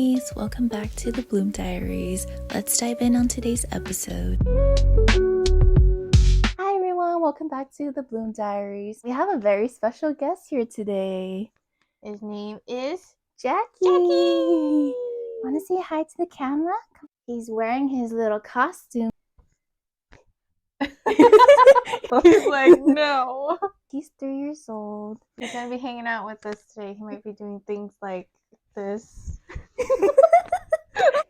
ladies, welcome back to the Bloom Diaries. Let's dive in on today's episode. Hi everyone, welcome back to the Bloom Diaries. We have a very special guest here today. His name is Jackie. Want to say hi to the camera? He's wearing his little costume. He's like, no. He's 3 years old. He's gonna be hanging out with us today. He might be doing things like this.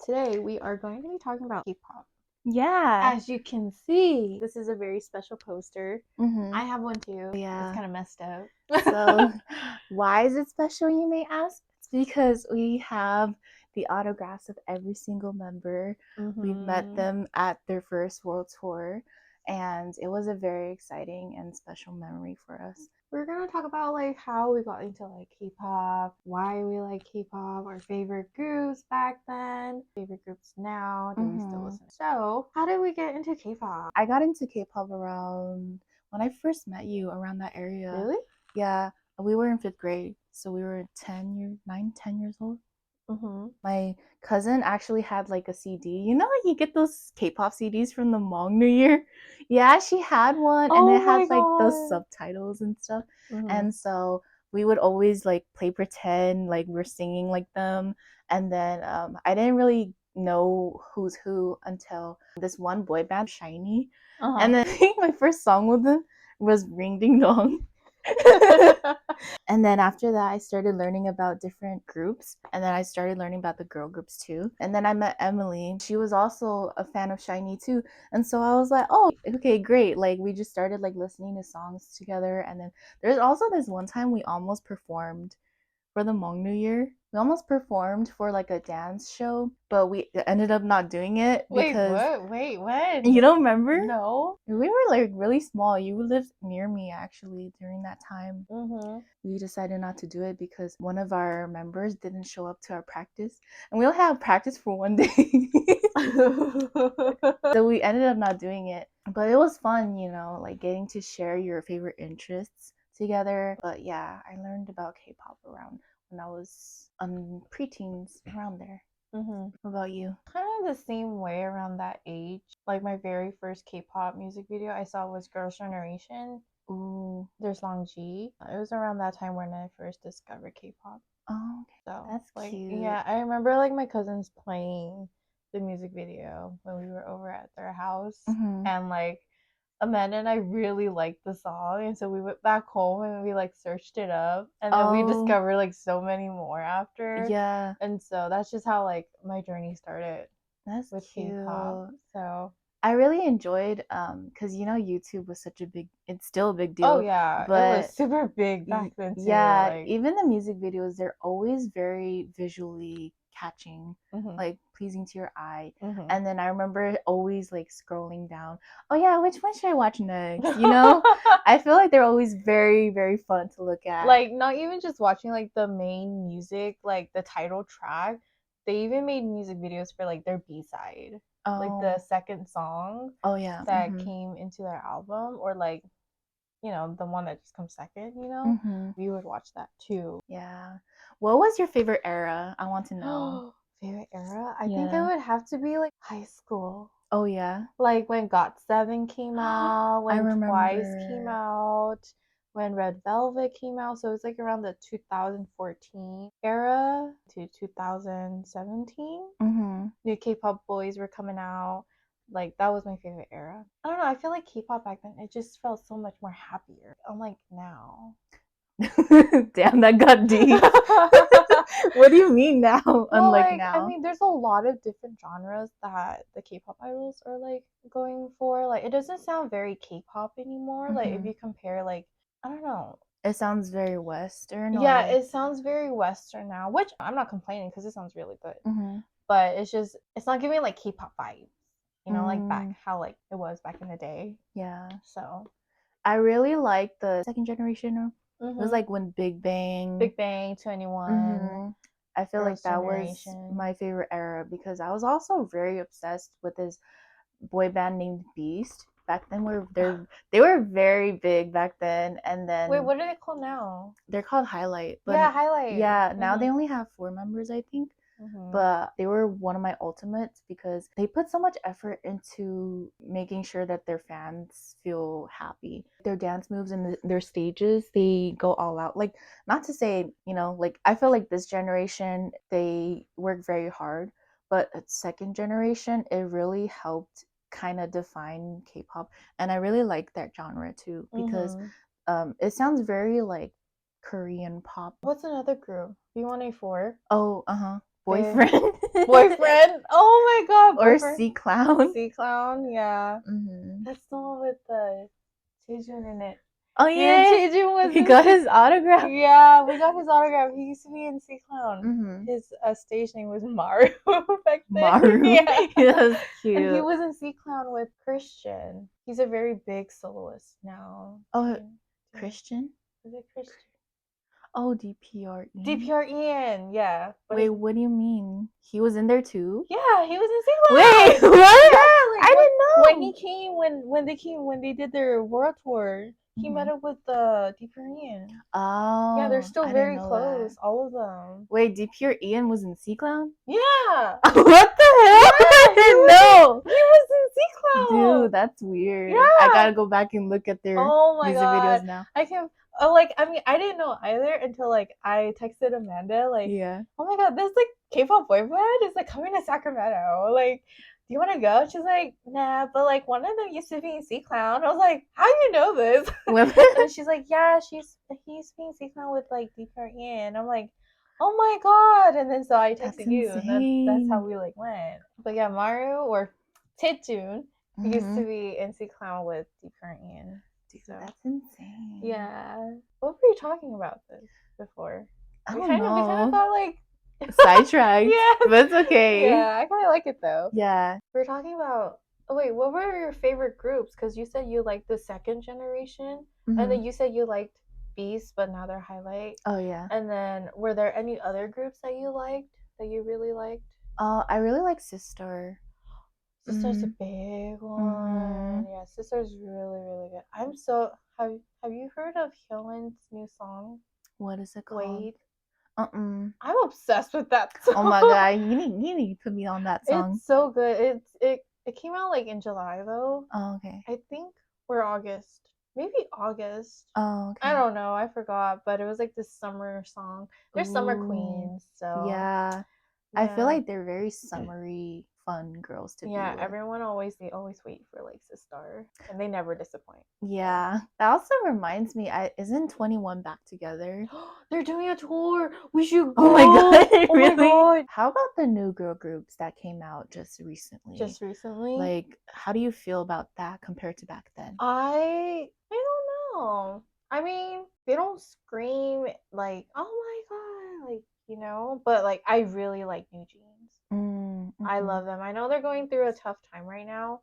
Today we are going to be talking about Kpop. Yeah. As you can see, this is a very special poster. Mm-hmm. I have one too. Yeah. It's kind of messed up. So, why is it special, you may ask? It's because we have the autographs of every single member. Mm-hmm. We've met them at their first world tour, and it was a very exciting and special memory for us. We're gonna talk about like how we got into like K-pop, why we like K-pop, our favorite groups back then, favorite groups now, do we still listen? So, how did we get into K-pop? I got into K-pop around when I first met you, around that area. Really? Yeah, we were in 5th grade, so we were 10 years old. Mm-hmm. My cousin actually had like a CD. You know, like you get those K-pop CDs from the Hmong New Year. Yeah, she had one, and it had like those subtitles and stuff. Mm-hmm. And so we would always like play pretend like we're singing like them. And then I didn't really know who's who until this one boy band, Shiny. And then I think my first song with them was Ring Ding Dong. And then after that, I started learning about different groups, and then I started learning about the girl groups too. And then I met Emily. She was also a fan of Shiny too, and so I was like, oh, okay, great. Like we just started like listening to songs together. And then there's also this one time we almost performed for the Hmong New Year. We almost performed for like a dance show, but we ended up not doing it because Wait, when? You don't remember? No. We were like really small. You lived near me actually during that time. Mm-hmm. We decided not to do it because one of our members didn't show up to our practice, and we only had practice for one day. So we ended up not doing it, but it was fun, you know, like getting to share your favorite interests together. But yeah, I learned about K-pop around when I was preteens, around there. Mm-hmm. What about you? Kind of the same way around that age. Like my very first K-pop music video I saw was Girls' Generation. Ooh, there's Long G. It was around that time when I first discovered K-pop. Oh, okay. So That's like, cute. yeah, I remember like my cousins playing the music video when we were over at their house, and like Amanda and I really liked the song, and so we went back home and we like searched it up, and then we discovered like so many more after. Yeah. And so that's just how like my journey started. That's with cute. K-pop. So I really enjoyed because you know YouTube was such a big, it's still a big deal. Oh yeah, but it was super big back then too. Yeah, like, even the music videos, they're always very visually catching, mm-hmm. like pleasing to your eye. Mm-hmm. And then I remember always like scrolling down. Oh yeah, which one should I watch next? You know, I feel like they're always very, very fun to look at. Like not even just watching like the main music, like the title track. They even made music videos for like their B-side, like the second song. Oh yeah, that came into their album, or like, you know, the one that just comes second. You know, we would watch that too. Yeah. What was your favorite era? I want to know. Favorite era? I think it would have to be like high school. Oh yeah. Like when GOT7 came out, when Twice came out, when Red Velvet came out. So it's like around the 2014 era to 2017. New K-pop boys were coming out. Like that was my favorite era. I don't know, I feel like K-pop back then, it just felt so much more happier. Unlike now. Damn, that got deep. What do you mean now? Well, Unlike like, now? I mean, there's a lot of different genres that the K-pop idols are like going for. Like, it doesn't sound very K-pop anymore. Like, if you compare, like, I don't know. It sounds very Western. Yeah, it sounds very Western now, which I'm not complaining because it sounds really good. But it's just, it's not giving like K-pop vibes. You know, like back how like it was back in the day. Yeah. So I really like the second generation. It was like when Big Bang, 21. I feel like that was my favorite era because I was also very obsessed with this boy band named Beast. Back then, they were very big back then, and then wait, what are they called now? They're called Highlight. But yeah, Highlight. Yeah, now they only have 4 members, I think. but they were one of my ultimates because they put so much effort into making sure that their fans feel happy. Their dance moves and their stages, they go all out. Like, not to say, like, I feel like this generation, they work very hard, but second generation, it really helped kind of define K-pop, and I really like that genre too because it sounds very like Korean pop. What's another group? B1A4. Oh, Boyfriend. Boyfriend. Oh my god. Boyfriend. Or C Clown. C Clown. Yeah. That's the one with the Taejun in it. Oh yeah, Taejun was. He got his autograph. Yeah, we got his autograph. He used to be in C Clown. His stage name was Maru back then. Maru. Yeah, that's cute. And he was in C Clown with Christian. He's a very big soloist now. Oh, Christian? Is it Christian? Oh, DPR Ian. DPR Ian, yeah. Wait, what do you mean? He was in there too? Yeah, he was in C Clown. Wait, what? Yeah, like, I didn't know. When they did their world tour, he met up with DPR Ian. Oh. Yeah, they're still very close, all of them. Wait, DPR Ian was in C Clown? Yeah. What the hell? Yeah, I didn't know. He was in C Clown. Dude, that's weird. Yeah. I gotta go back and look at their music videos now. I can't. Oh, like, I mean, I didn't know either until, like, I texted Amanda, like, oh my god, this, like, K-pop boyfriend is, like, coming to Sacramento. Like, do you want to go? She's like, nah, but, like, one of them used to be in C Clown. I was like, how do you know this? And she's like, yeah, he used to be in C Clown with, like, DPR Ian. I'm like, oh my god. And then so I texted you, and that's how we, like, went. But yeah, Maru or Taejun used to be in C Clown with DPR Ian. So. That's insane. Yeah. What were you talking about this before? I don't know. We kind of got like sidetracked. Yeah. But it's okay. Yeah, I kind of like it though. Yeah. We were talking about. Oh wait, what were your favorite groups? Because you said you liked the second generation, and then you said you liked Beast, but now they're Highlight. Oh yeah. And then were there any other groups that you liked that you really liked? I really like Sister. Sister's a big one. Yeah, Sister's really, really good. I'm so have you heard of Hyunwin's new song? What is it called? Wait. I'm obsessed with that song. Oh my god, you need to put me on that song. It's so good. It came out like in July though. Oh, okay. I think we're August. Maybe August. Oh, okay. I don't know. I forgot, but it was like this summer song. They're summer queens, so yeah. I feel like they're very summery, fun girls to be with. Everyone always wait for like Sistar, and they never disappoint. Yeah, that also reminds me. Isn't 21 back together? They're doing a tour. We should go. Oh my god! Oh really? My god! How about the new girl groups that came out just recently? Like, how do you feel about that compared to back then? I don't know. I mean, they don't scream like, oh my god, like. You know, but like I really like New Jeans. I love them. I know they're going through a tough time right now.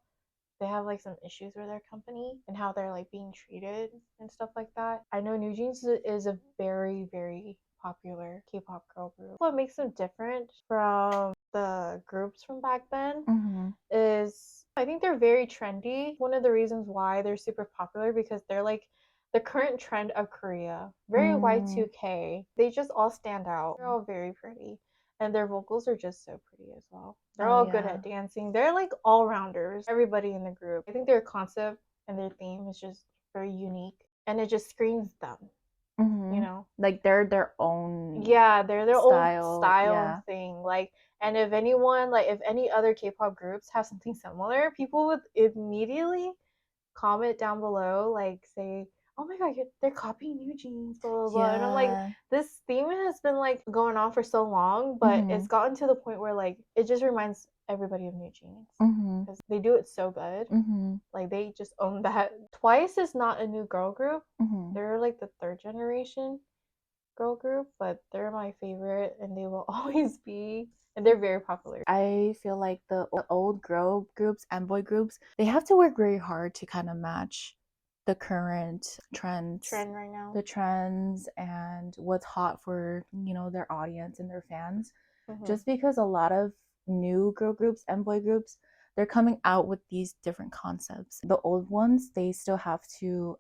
They have like some issues with their company and how they're like being treated and stuff like that. I know New Jeans is a very, very popular K-pop girl group. What makes them different from the groups from back then is I think they're very trendy. One of the reasons why they're super popular because they're like the current trend of Korea, very Y2K. They just all stand out. They're all very pretty. And their vocals are just so pretty as well. They're all good at dancing. They're like all-rounders. Everybody in the group. I think their concept and their theme is just very unique. And it just screams them. You know? Like they're their own they're their own style thing. Like, and if anyone, like if any other K-pop groups have something similar, people would immediately comment down below, like say, oh my god, they're copying New Jeans, blah, blah, blah. And I'm like, this theme has been like going on for so long, but it's gotten to the point where like it just reminds everybody of New Jeans because they do it so good. Like they just own that. Twice is not a new girl group. They're like the third generation girl group, but they're my favorite and they will always be. And they're very popular. I feel like the old girl groups and boy groups, they have to work very hard to kind of match the current trend right now, the trends and what's hot for their audience and their fans. Just because a lot of new girl groups and boy groups, they're coming out with these different concepts. The old ones, they still have to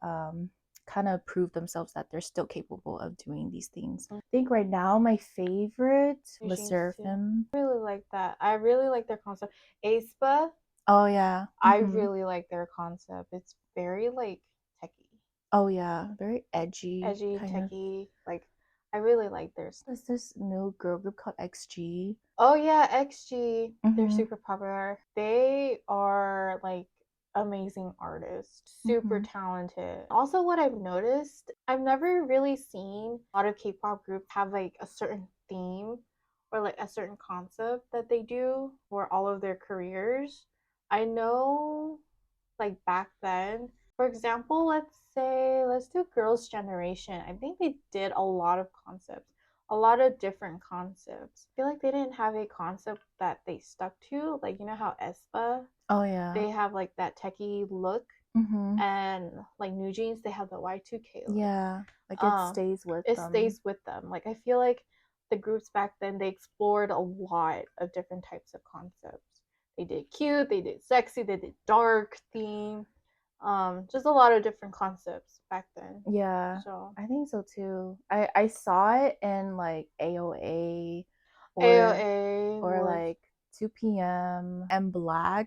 kind of prove themselves that they're still capable of doing these things. I think right now my favorite was Seraphim. I really like that. I really like their concept. aespa. Oh yeah. I really like their concept. It's very like techie. Oh yeah, very edgy, techie. Like I really like their stuff. There's this new girl group called XG. Oh yeah, XG. They're super popular. They are like amazing artists, super talented. Also, what I've noticed, I've never really seen a lot of K-pop groups have like a certain theme or like a certain concept that they do for all of their careers. I know like back then, for example, let's do Girls' Generation. I think they did a lot of concepts, a lot of different concepts. I feel like they didn't have a concept that they stuck to. Like, you know how aespa, oh yeah, they have like that techie look, and like New Jeans, they have the Y2K look. Yeah, like it stays with them. It stays with them. Like I feel like the groups back then, they explored a lot of different types of concepts. They did cute, they did sexy, they did dark theme. Just a lot of different concepts back then. Yeah, so I think so too. I saw it in like AOA or like 2 p.m. and Black.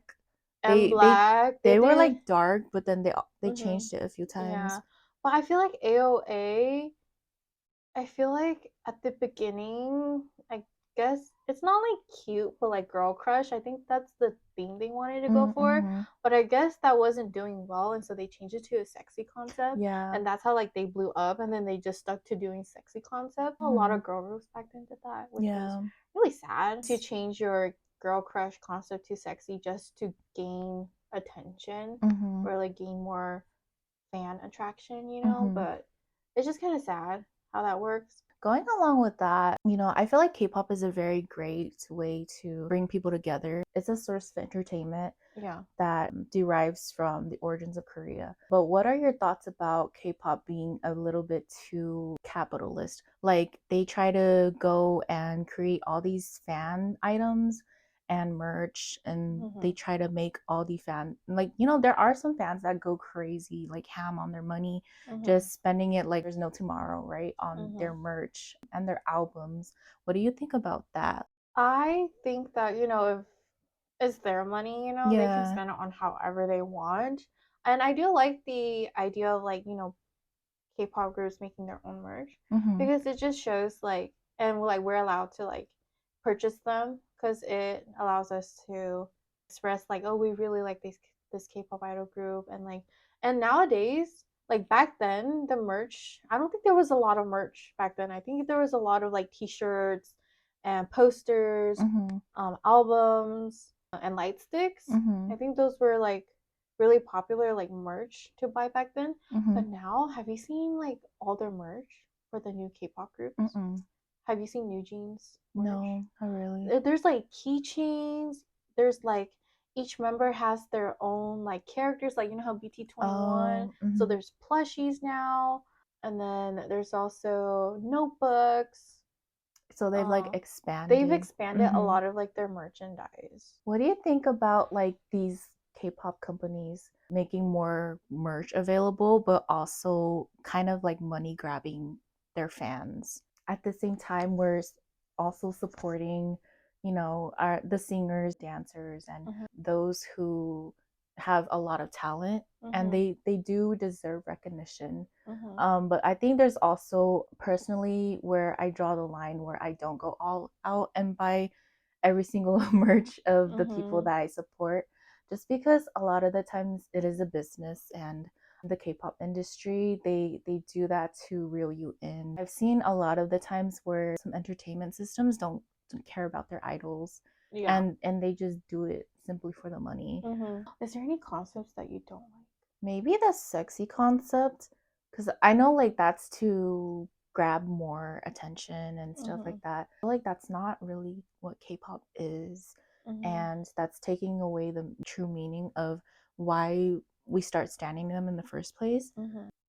They were like dark, but then they changed it a few times. Yeah, but I feel like AOA, I feel like at the beginning, I guess it's not like cute, but like girl crush. I think that's the theme they wanted to go for. But I guess that wasn't doing well, and so they changed it to a sexy concept. Yeah. And that's how like they blew up, and then they just stuck to doing sexy concept. A lot of girl groups back then did that, which was really sad to change your girl crush concept to sexy just to gain attention or like gain more fan attraction, you know? But it's just kind of sad how that works. Going along with that, I feel like K-pop is a very great way to bring people together. It's a source of entertainment that derives from the origins of Korea. But what are your thoughts about K-pop being a little bit too capitalist? Like they try to go and create all these fan items and merch, and they try to make all the fans, like, there are some fans that go crazy, like ham on their money, just spending it like there's no tomorrow, right, on their merch and their albums. What do you think about that? I think that, if it's their money, they can spend it on however they want. And I do like the idea of like, K-pop groups making their own merch because it just shows like, and like we're allowed to like purchase them because it allows us to express like, oh, we really like this K-pop idol group. And like, and nowadays, like back then, the merch, I don't think there was a lot of merch back then. I think there was a lot of like t-shirts and posters, albums, and light sticks. I think those were like really popular like merch to buy back then. But now, have you seen like all their merch for the new K-pop groups? Have you seen New Jeans merch? No, not really. There's like keychains. There's like each member has their own like characters, like you know how BT21. So there's plushies now, and then there's also notebooks. So they've like expanded. They've expanded a lot of like their merchandise. What do you think about like these K-pop companies making more merch available, but also kind of like money grabbing their fans? At the same time, we're also supporting, the singers, dancers, and those who have a lot of talent, and they do deserve recognition. But I think there's also personally where I draw the line where I don't go all out and buy every single merch of the people that I support, just because a lot of the times it is a business, and the K-pop industry, they do that to reel you in. I've seen a lot of the times where some entertainment systems don't care about their idols, and they just do it simply for the money. Is there any concepts that you don't like? Maybe the sexy concept, because I know like that's to grab more attention and stuff like that. I feel like that's not really what K-pop is, and that's taking away the true meaning of why we start standing them in the first place.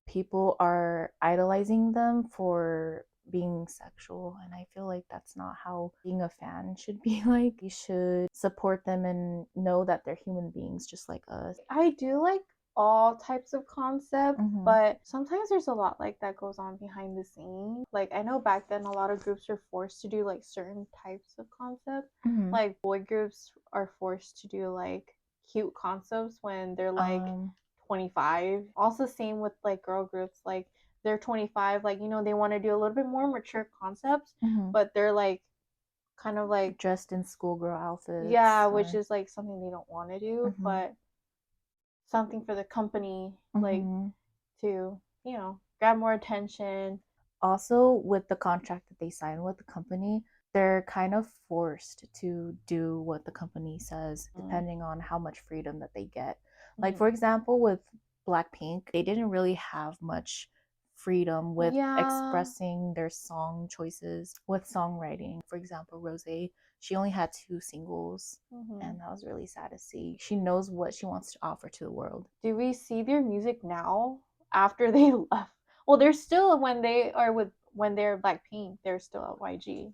People are idolizing them for being sexual, and I feel like that's not how being a fan should be. Like, you should support them and know that they're human beings just like us. I do like all types of concept, but sometimes there's a lot like that goes on behind the scenes. Like I know back then a lot of groups are forced to do like certain types of concept. Like boy groups are forced to do like cute concepts when they're like 25. Also same with like girl groups, like they're 25, like, you know, they want to do a little bit more mature concepts, but they're like kind of like dressed in schoolgirl outfits. Yeah, which is like something they don't want to do, but something for the company, like to, you know, grab more attention. Also, with the contract that they sign with the company, they're kind of forced to do what the company says, depending on how much freedom that they get. Like, for example, with Blackpink, they didn't really have much freedom with expressing their song choices with songwriting. For example, Rosé, she only had 2 singles, and that was really sad to see. She knows what she wants to offer to the world. Do we see their music now after they left? Well, they're still, when they're Blackpink, they're still at YG.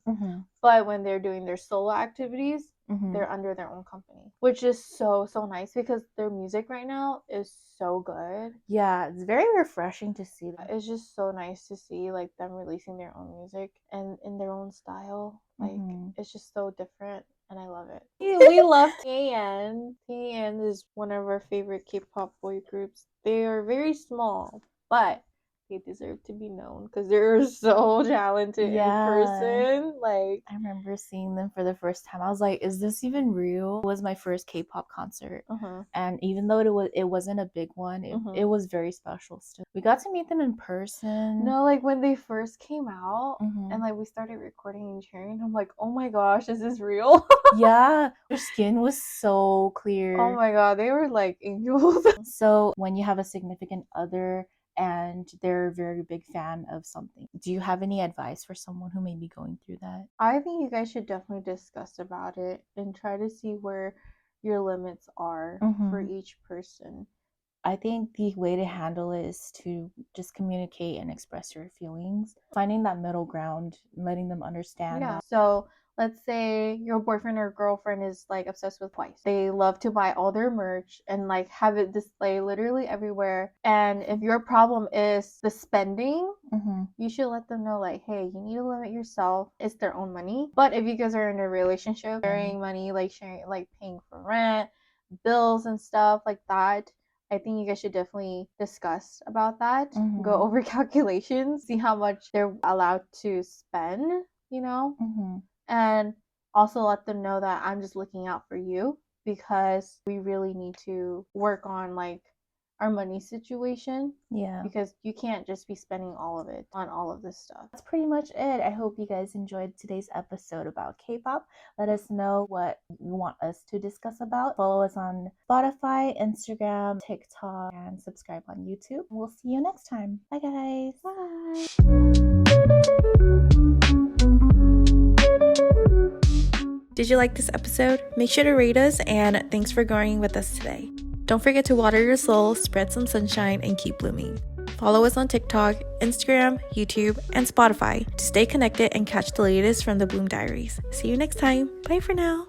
But when they're doing their solo activities, they're under their own company, which is so nice because their music right now is so good. Yeah, it's very refreshing to see that. It's just so nice to see like them releasing their own music and in their own style. Like it's just so different, and I love it. We love TAN. TAN is one of our favorite K-pop boy groups. They are very small, but they deserve to be known because they're so talented in person. Like, I remember seeing them for the first time. I was like, is this even real? It was my first K-pop concert. And even though it wasn't a big one, it was very special still. We got to meet them in person. No, like when they first came out and like we started recording and cheering, I'm like, oh my gosh, is this real? Yeah, their skin was so clear. Oh my god, they were like angels. So when you have a significant other and they're a very big fan of something, do you have any advice for someone who may be going through that? I think you guys should definitely discuss about it and try to see where your limits are for each person. I think the way to handle it is to just communicate and express your feelings, finding that middle ground, letting them understand. Yeah. So let's say your boyfriend or girlfriend is like obsessed with Twice. They love to buy all their merch and like have it display literally everywhere. And if your problem is the spending, you should let them know like, hey, you need to limit yourself. It's their own money. But if you guys are in a relationship, sharing money, like sharing, like paying for rent, bills and stuff like that, I think you guys should definitely discuss about that. Go over calculations, see how much they're allowed to spend, you know? And also let them know that I'm just looking out for you because we really need to work on like our money situation. Yeah. Because you can't just be spending all of it on all of this stuff. That's pretty much it. I hope you guys enjoyed today's episode about K-pop. Let us know what you want us to discuss about. Follow us on Spotify, Instagram, TikTok, and subscribe on YouTube. We'll see you next time. Bye, guys. Bye. Did you like this episode? Make sure to rate us, and thanks for growing with us today. Don't forget to water your soul, spread some sunshine, and keep blooming. Follow us on TikTok, Instagram, YouTube, and Spotify to stay connected and catch the latest from the Bloom Diaries. See you next time. Bye for now.